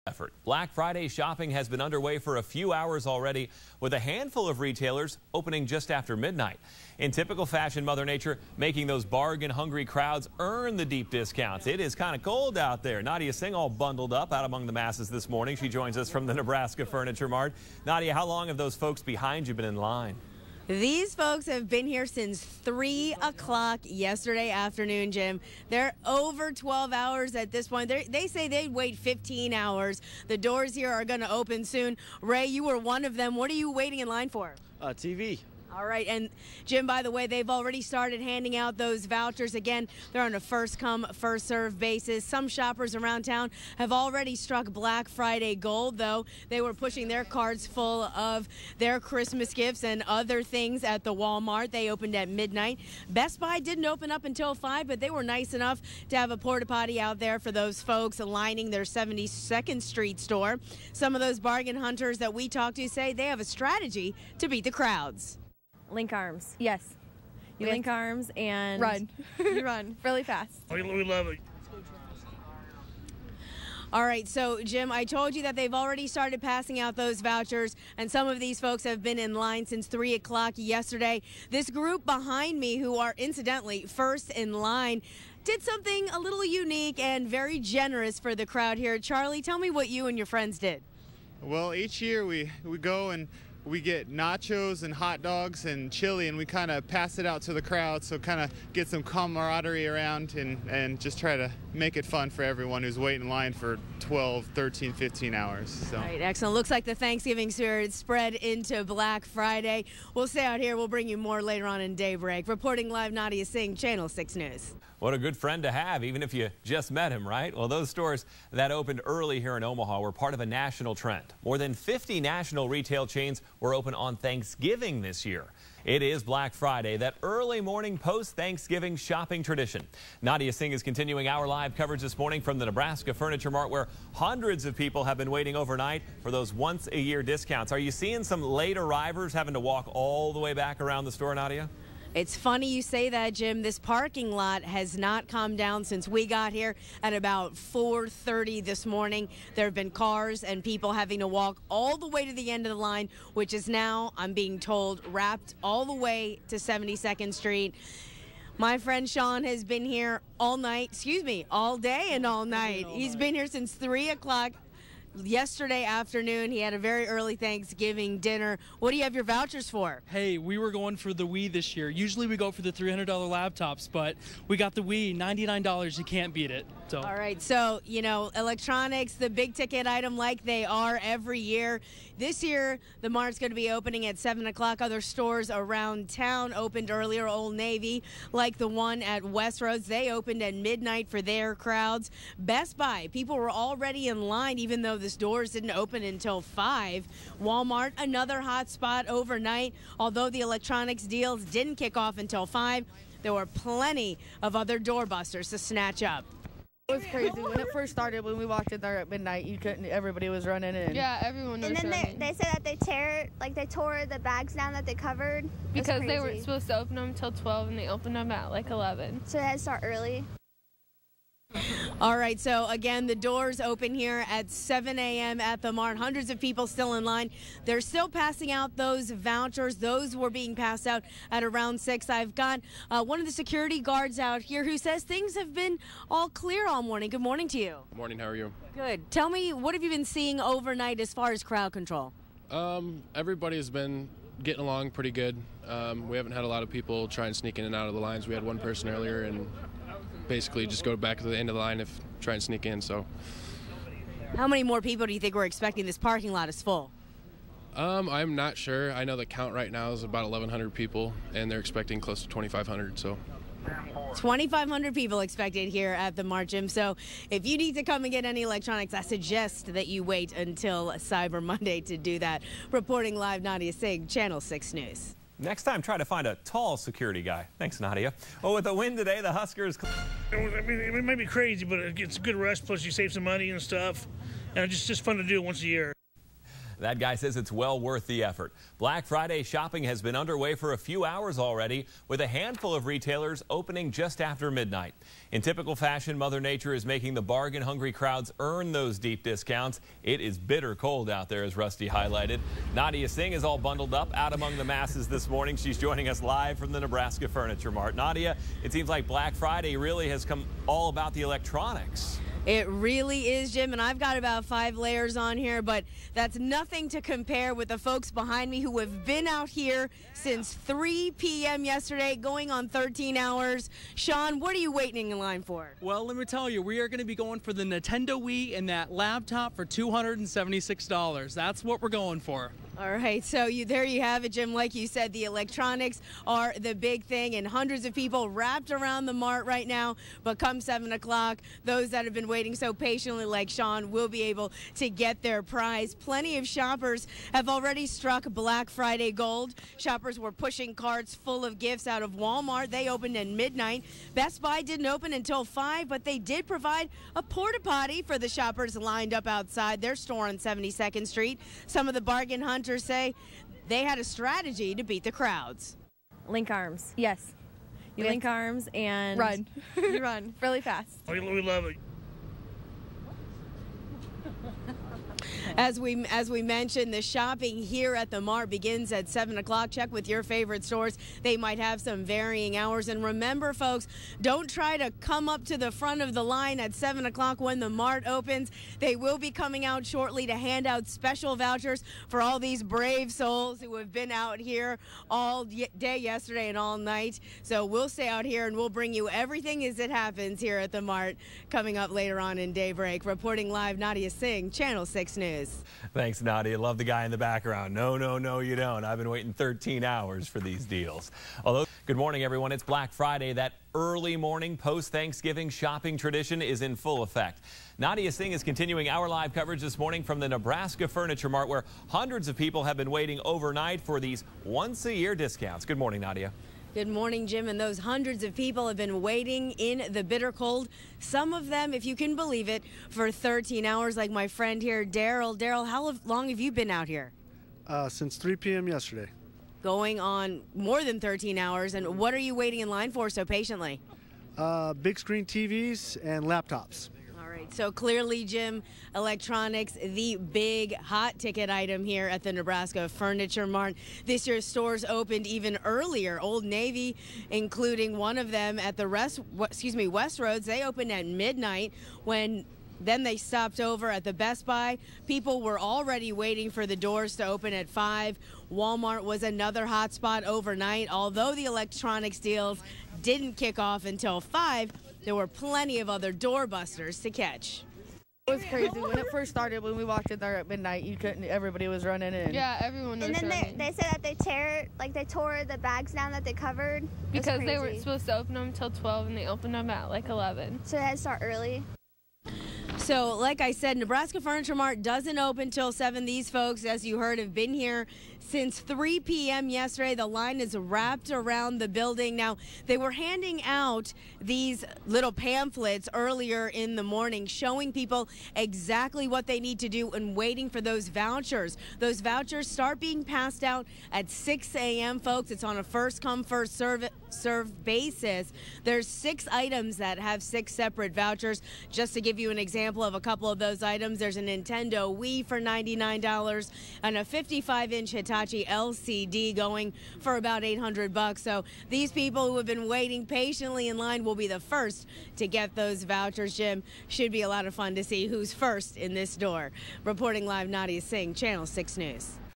Effort. Black Friday shopping has been underway for a few hours already, with a handful of retailers opening just after midnight. In typical fashion, Mother Nature making those bargain-hungry crowds earn the deep discounts. It is kind of cold out there. Nadia Singh all bundled up out among the masses this morning. She joins us from the Nebraska Furniture Mart. Nadia, how long have those folks behind you been in line? These folks have been here since 3 o'clock yesterday afternoon, Jim. They're over 12 hours at this point. They say they'd wait 15 hours. The doors here are going to open soon. Ray, you were one of them. What are you waiting in line for? TV. All right, and Jim, by the way, they've already started handing out those vouchers. Again, they're on a first-come, first-served basis. Some shoppers around town have already struck Black Friday gold, though. They were pushing their carts full of their Christmas gifts and other things at the Walmart. They opened at midnight. Best Buy didn't open up until 5, but they were nice enough to have a porta potty out there for those folks lining their 72nd Street store. Some of those bargain hunters that we talked to say they have a strategy to beat the crowds. Link arms. Yes. You link arms and run. You run really fast. We love it. All right, so Jim, I told you that they've already started passing out those vouchers, and some of these folks have been in line since 3 o'clock yesterday. This group behind me, who are incidentally first in line, did something a little unique and very generous for the crowd here. Charlie, tell me what you and your friends did. Well, each year we go and we get nachos and hot dogs and chili, and we kind of pass it out to the crowd, so kind of get some camaraderie around and just try to make it fun for everyone who's waiting in line for 12, 13, 15 hours. So. All right, excellent. Looks like the Thanksgiving spirit spread into Black Friday. We'll stay out here. We'll bring you more later on in Daybreak. Reporting live, Nadia Singh, Channel 6 News. What a good friend to have, even if you just met him, right? Well, those stores that opened early here in Omaha were part of a national trend. More than 50 national retail chains were open on Thanksgiving this year. It is Black Friday, that early morning post-Thanksgiving shopping tradition. Nadia Singh is continuing our live coverage this morning from the Nebraska Furniture Mart, where hundreds of people have been waiting overnight for those once-a-year discounts. Are you seeing some late arrivers having to walk all the way back around the store, Nadia? It's funny you say that, Jim. This parking lot has not calmed down since we got here at about 4:30 this morning. There have been cars and people having to walk all the way to the end of the line, which is now, I'm being told, wrapped all the way to 72nd Street. My friend Sean has been here all night, all day and all night. He's been here since 3 o'clock. Yesterday afternoon, he had a very early Thanksgiving dinner. What do you have your vouchers for? Hey, we were going for the Wii this year. Usually we go for the $300 laptops, but we got the Wii, $99. You can't beat it. So. All right, so, electronics, the big ticket item like they are every year. This year, the Mart's going to be opening at 7 o'clock. Other stores around town opened earlier. Old Navy, like the one at Westroads, they opened at midnight for their crowds. Best Buy, people were already in line, even though the doors didn't open until 5. Walmart, another hot spot overnight. Although the electronics deals didn't kick off until 5, there were plenty of other doorbusters to snatch up. It was crazy when it first started. When we walked in there at midnight, everybody was running in. Yeah, everyone was running. And then they said that they tore the bags down that they covered. Because they weren't supposed to open them until 12, and they opened them at like 11. So they had to start early. All right, so again, the doors open here at 7 a.m. at the Mart. Hundreds of people still in line. They're still passing out those vouchers. Those were being passed out at around 6. I've got one of the security guards out here who says things have been all clear all morning. Good morning to you. Good morning. How are you? Good. Tell me, what have you been seeing overnight as far as crowd control? Everybody has been getting along pretty good. We haven't had a lot of people try and sneak in and out of the lines. We had one person earlier and basically just go back to the end of the line if try and sneak in. So how many more people do you think we're expecting? This parking lot is full. I'm not sure. I know the count right now is about 1,100 people, and they're expecting close to 2,500. So 2,500 people expected here at the Mart, Jim. So if you need to come and get any electronics, I suggest that you wait until Cyber Monday to do that. Reporting live, Nadia Singh, Channel 6 News. Next time, try to find a tall security guy. Thanks, Nadia. Well, with the win today, the Huskers... It may be crazy, but it's a good rush, plus you save some money and stuff. And it's just fun to do once a year. That guy says it's well worth the effort. Black Friday shopping has been underway for a few hours already, with a handful of retailers opening just after midnight. In typical fashion, Mother Nature is making the bargain-hungry crowds earn those deep discounts. It is bitter cold out there, as Rusty highlighted. Nadia Singh is all bundled up out among the masses this morning. She's joining us live from the Nebraska Furniture Mart. Nadia, it seems like Black Friday really has come all about the electronics. It really is, Jim, and I've got about 5 layers on here, but that's nothing to compare with the folks behind me who have been out here since 3 p.m. yesterday, going on 13 hours. Sean, what are you waiting in line for? Well, let me tell you, we are going to be going for the Nintendo Wii and that laptop for $276. That's what we're going for. All right, so there you have it, Jim. Like you said, the electronics are the big thing, and hundreds of people wrapped around the mart right now. But come 7 o'clock, those that have been waiting so patiently, like Sean, will be able to get their prize. Plenty of shoppers have already struck Black Friday gold. Shoppers were pushing carts full of gifts out of Walmart. They opened at midnight. Best Buy didn't open until 5, but they did provide a porta potty for the shoppers lined up outside their store on 72nd Street. Some of the bargain hunters say they had a strategy to beat the crowds. Link arms. Yes. You link arms and Run. you run really fast. We love it. As we mentioned, the shopping here at the Mart begins at 7 o'clock. Check with your favorite stores. They might have some varying hours. And remember, folks, don't try to come up to the front of the line at 7 o'clock when the Mart opens. They will be coming out shortly to hand out special vouchers for all these brave souls who have been out here all day yesterday and all night. So we'll stay out here and we'll bring you everything as it happens here at the Mart coming up later on in Daybreak. Reporting live, Nadia Singh, Channel 6 News. Thanks, Nadia. Love the guy in the background. No, you don't. I've been waiting 13 hours for these deals. Although, good morning, everyone. It's Black Friday. That early morning post-Thanksgiving shopping tradition is in full effect. Nadia Singh is continuing our live coverage this morning from the Nebraska Furniture Mart, where hundreds of people have been waiting overnight for these once-a-year discounts. Good morning, Nadia. Good morning, Jim. And those hundreds of people have been waiting in the bitter cold. Some of them, if you can believe it, for 13 hours, like my friend here, Daryl. Daryl, how long have you been out here? Since 3 p.m. yesterday. Going on more than 13 hours. And what are you waiting in line for so patiently? Big screen TVs and laptops. So clearly, Jim, electronics, the big hot ticket item here at the Nebraska Furniture Mart. This year's stores opened even earlier. Old Navy, including one of them at the Westroads, they opened at midnight. Then they stopped over at the Best Buy. People were already waiting for the doors to open at 5. Walmart was another hot spot overnight. Although the electronics deals didn't kick off until 5, there were plenty of other doorbusters to catch. It was crazy. When it first started, when we walked in there at midnight, everybody was running in. Yeah, everyone was running. And then they said that they tore the bags down that they covered. Because they were supposed to open them until 12 and they opened them at like 11. So they had to start early. So, like I said, Nebraska Furniture Mart doesn't open till 7. These folks, as you heard, have been here since 3 p.m. yesterday. The line is wrapped around the building. Now, they were handing out these little pamphlets earlier in the morning showing people exactly what they need to do and waiting for those vouchers. Those vouchers start being passed out at 6 a.m., folks. It's on a first-come, first-served basis. There's 6 items that have 6 separate vouchers. Just to give you an example of a couple of those items, there's a Nintendo Wii for $99 and a 55-inch Hitachi LCD going for about $800. So these people who have been waiting patiently in line will be the first to get those vouchers. Jim, should be a lot of fun to see who's first in this door. Reporting live, Nadia Singh, Channel 6 News.